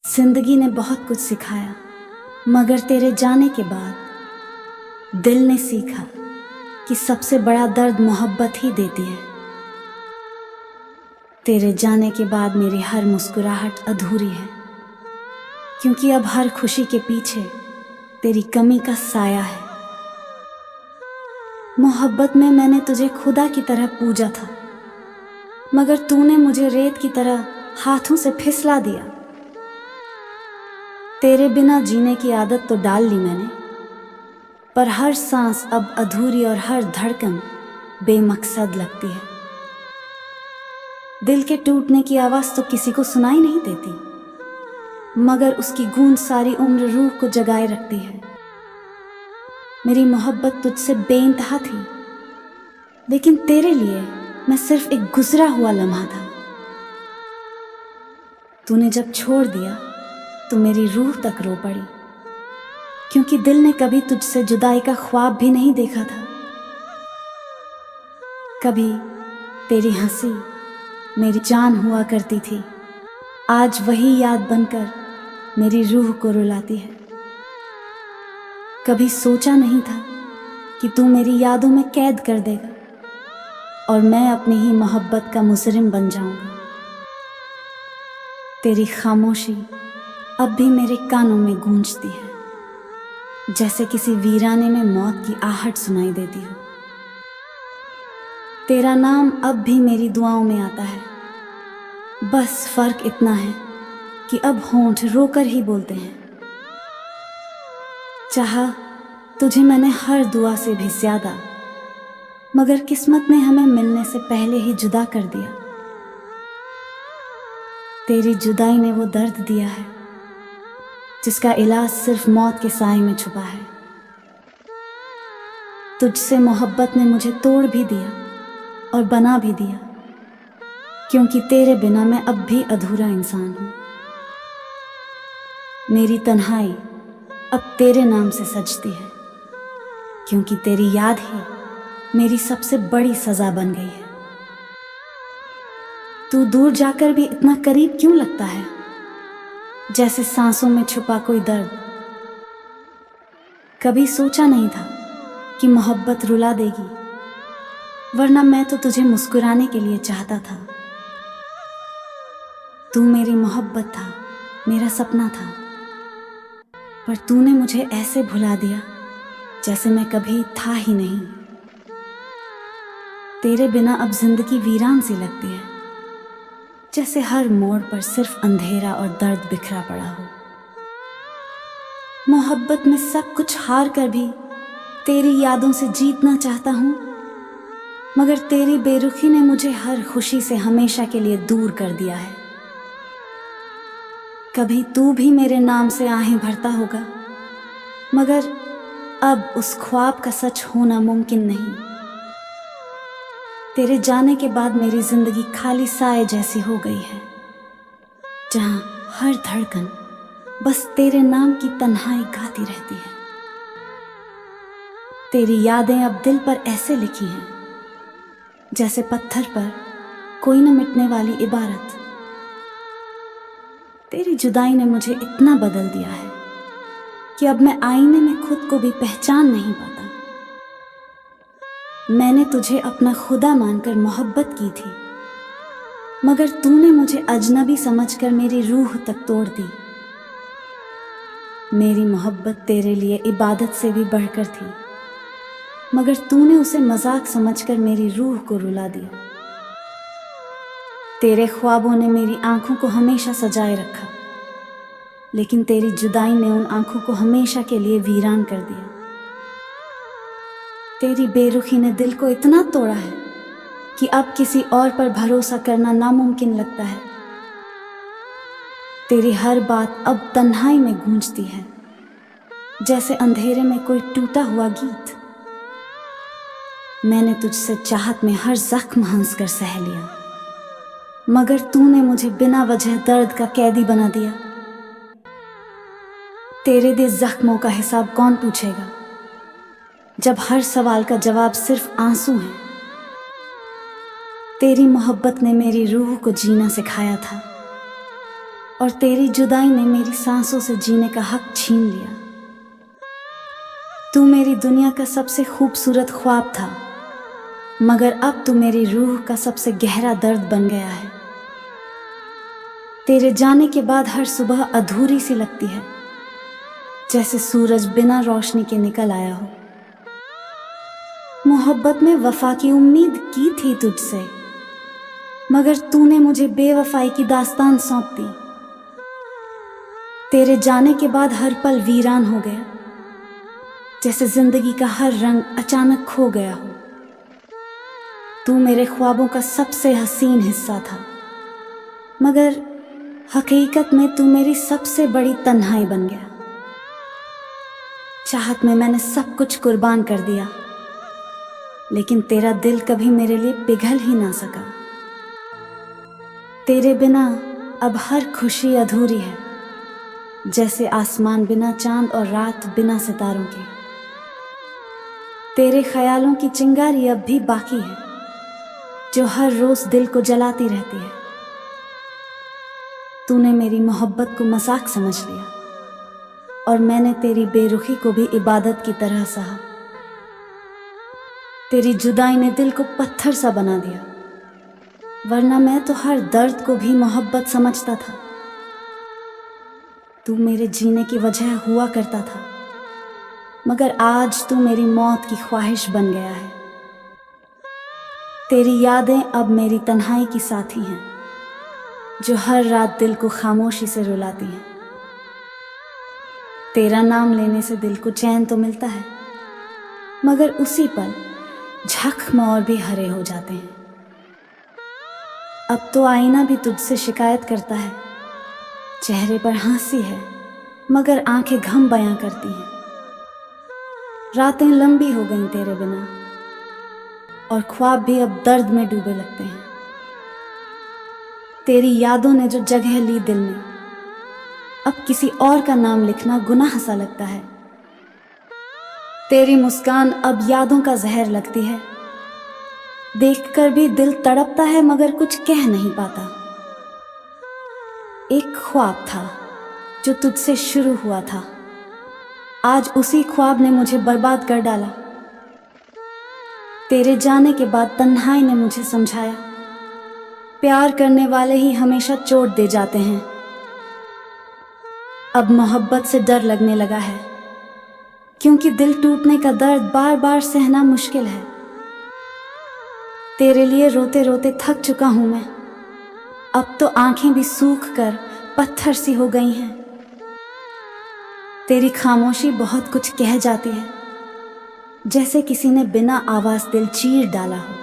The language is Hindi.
जिंदगी ने बहुत कुछ सिखाया, मगर तेरे जाने के बाद दिल ने सीखा कि सबसे बड़ा दर्द मोहब्बत ही देती है। तेरे जाने के बाद मेरी हर मुस्कुराहट अधूरी है, क्योंकि अब हर खुशी के पीछे तेरी कमी का साया है। मोहब्बत में मैंने तुझे खुदा की तरह पूजा था, मगर तूने मुझे रेत की तरह हाथों से फिसला दिया। तेरे बिना जीने की आदत तो डाल ली मैंने, पर हर सांस अब अधूरी और हर धड़कन बेमकसद लगती है। दिल के टूटने की आवाज़ तो किसी को सुनाई नहीं देती, मगर उसकी गूंज सारी उम्र रूह को जगाए रखती है। मेरी मोहब्बत तुझसे बेइंतहा थी, लेकिन तेरे लिए मैं सिर्फ एक गुजरा हुआ लम्हा था। तूने जब छोड़ दिया तो मेरी रूह तक रो पड़ी, क्योंकि दिल ने कभी तुझसे जुदाई का ख्वाब भी नहीं देखा था। कभी तेरी हंसी मेरी जान हुआ करती थी, आज वही याद बनकर मेरी रूह को रुलाती है। कभी सोचा नहीं था कि तू मेरी यादों में कैद कर देगा और मैं अपनी ही मोहब्बत का मुजरिम बन जाऊंगा। तेरी खामोशी अब भी मेरे कानों में गूंजती है, जैसे किसी वीराने में मौत की आहट सुनाई देती हो। तेरा नाम अब भी मेरी दुआओं में आता है, बस फर्क इतना है कि अब होंठ रोकर ही बोलते हैं। चाहा तुझे मैंने हर दुआ से भी ज्यादा, मगर किस्मत ने हमें मिलने से पहले ही जुदा कर दिया। तेरी जुदाई ने वो दर्द दिया है जिसका इलाज सिर्फ मौत के साए में छुपा है। तुझसे मोहब्बत ने मुझे तोड़ भी दिया और बना भी दिया, क्योंकि तेरे बिना मैं अब भी अधूरा इंसान हूं। मेरी तन्हाई अब तेरे नाम से सजती है, क्योंकि तेरी याद ही मेरी सबसे बड़ी सजा बन गई है। तू दूर जाकर भी इतना करीब क्यों लगता है, जैसे सांसों में छुपा कोई दर्द। कभी सोचा नहीं था कि मोहब्बत रुला देगी, वरना मैं तो तुझे मुस्कुराने के लिए चाहता था। तू मेरी मोहब्बत था, मेरा सपना था, पर तूने मुझे ऐसे भुला दिया जैसे मैं कभी था ही नहीं। तेरे बिना अब जिंदगी वीरान सी लगती है, जैसे हर मोड़ पर सिर्फ अंधेरा और दर्द बिखरा पड़ा हो। मोहब्बत में सब कुछ हार कर भी तेरी यादों से जीतना चाहता हूं, मगर तेरी बेरुखी ने मुझे हर खुशी से हमेशा के लिए दूर कर दिया है। कभी तू भी मेरे नाम से आहें भरता होगा, मगर अब उस ख्वाब का सच होना मुमकिन नहीं। तेरे जाने के बाद मेरी जिंदगी खाली साए जैसी हो गई है, जहां हर धड़कन बस तेरे नाम की तन्हाई गाती रहती है। तेरी यादें अब दिल पर ऐसे लिखी हैं, जैसे पत्थर पर कोई न मिटने वाली इबारत। तेरी जुदाई ने मुझे इतना बदल दिया है कि अब मैं आईने में खुद को भी पहचान नहीं पाता। मैंने तुझे अपना खुदा मानकर मोहब्बत की थी, मगर तूने मुझे अजनबी समझकर मेरी रूह तक तोड़ दी। मेरी मोहब्बत तेरे लिए इबादत से भी बढ़कर थी, मगर तूने उसे मजाक समझकर मेरी रूह को रुला दिया। तेरे ख्वाबों ने मेरी आंखों को हमेशा सजाए रखा, लेकिन तेरी जुदाई ने उन आंखों को हमेशा के लिए वीरान कर दिया। तेरी बेरुखी ने दिल को इतना तोड़ा है कि अब किसी और पर भरोसा करना नामुमकिन लगता है। तेरी हर बात अब तन्हाई में गूंजती है, जैसे अंधेरे में कोई टूटा हुआ गीत। मैंने तुझसे चाहत में हर जख्म हंसकर सह लिया, मगर तूने मुझे बिना वजह दर्द का कैदी बना दिया। तेरे दिए जख्मों का हिसाब कौन पूछेगा, जब हर सवाल का जवाब सिर्फ आंसू है। तेरी मोहब्बत ने मेरी रूह को जीना सिखाया था, और तेरी जुदाई ने मेरी सांसों से जीने का हक छीन लिया। तू मेरी दुनिया का सबसे खूबसूरत ख्वाब था, मगर अब तू मेरी रूह का सबसे गहरा दर्द बन गया है। तेरे जाने के बाद हर सुबह अधूरी सी लगती है, जैसे सूरज बिना रोशनी के निकल आया हो। मोहब्बत में वफा की उम्मीद की थी तुझसे, मगर तूने मुझे बेवफाई की दास्तान सौंप दी। तेरे जाने के बाद हर पल वीरान हो गया, जैसे जिंदगी का हर रंग अचानक खो गया हो। तू मेरे ख्वाबों का सबसे हसीन हिस्सा था, मगर हकीकत में तू मेरी सबसे बड़ी तन्हाई बन गया। चाहत में मैंने सब कुछ कुर्बान कर दिया, लेकिन तेरा दिल कभी मेरे लिए पिघल ही ना सका। तेरे बिना अब हर खुशी अधूरी है, जैसे आसमान बिना चांद और रात बिना सितारों के। तेरे ख्यालों की चिंगारी अब भी बाकी है, जो हर रोज दिल को जलाती रहती है। तूने मेरी मोहब्बत को मजाक समझ लिया, और मैंने तेरी बेरुखी को भी इबादत की तरह सहा। तेरी जुदाई ने दिल को पत्थर सा बना दिया, वरना मैं तो हर दर्द को भी मोहब्बत समझता था। तू मेरे जीने की वजह हुआ करता था, मगर आज तू मेरी मौत की ख्वाहिश बन गया है। तेरी यादें अब मेरी तन्हाई की साथी हैं, जो हर रात दिल को खामोशी से रुलाती हैं। तेरा नाम लेने से दिल को चैन तो मिलता है, मगर उसी पल जख्म और भी हरे हो जाते हैं। अब तो आईना भी तुझसे शिकायत करता है, चेहरे पर हंसी है मगर आंखें गम बयां करती हैं। रातें लंबी हो गईं तेरे बिना, और ख्वाब भी अब दर्द में डूबे लगते हैं। तेरी यादों ने जो जगह ली दिल में, अब किसी और का नाम लिखना गुनाह सा लगता है। तेरी मुस्कान अब यादों का जहर लगती है, देखकर भी दिल तड़पता है मगर कुछ कह नहीं पाता। एक ख्वाब था जो तुझसे शुरू हुआ था, आज उसी ख्वाब ने मुझे बर्बाद कर डाला। तेरे जाने के बाद तन्हाई ने मुझे समझाया, प्यार करने वाले ही हमेशा चोट दे जाते हैं। अब मोहब्बत से डर लगने लगा है, क्योंकि दिल टूटने का दर्द बार बार सहना मुश्किल है। तेरे लिए रोते रोते थक चुका हूं मैं, अब तो आंखें भी सूख कर पत्थर सी हो गई हैं। तेरी खामोशी बहुत कुछ कह जाती है, जैसे किसी ने बिना आवाज दिल चीर डाला हो।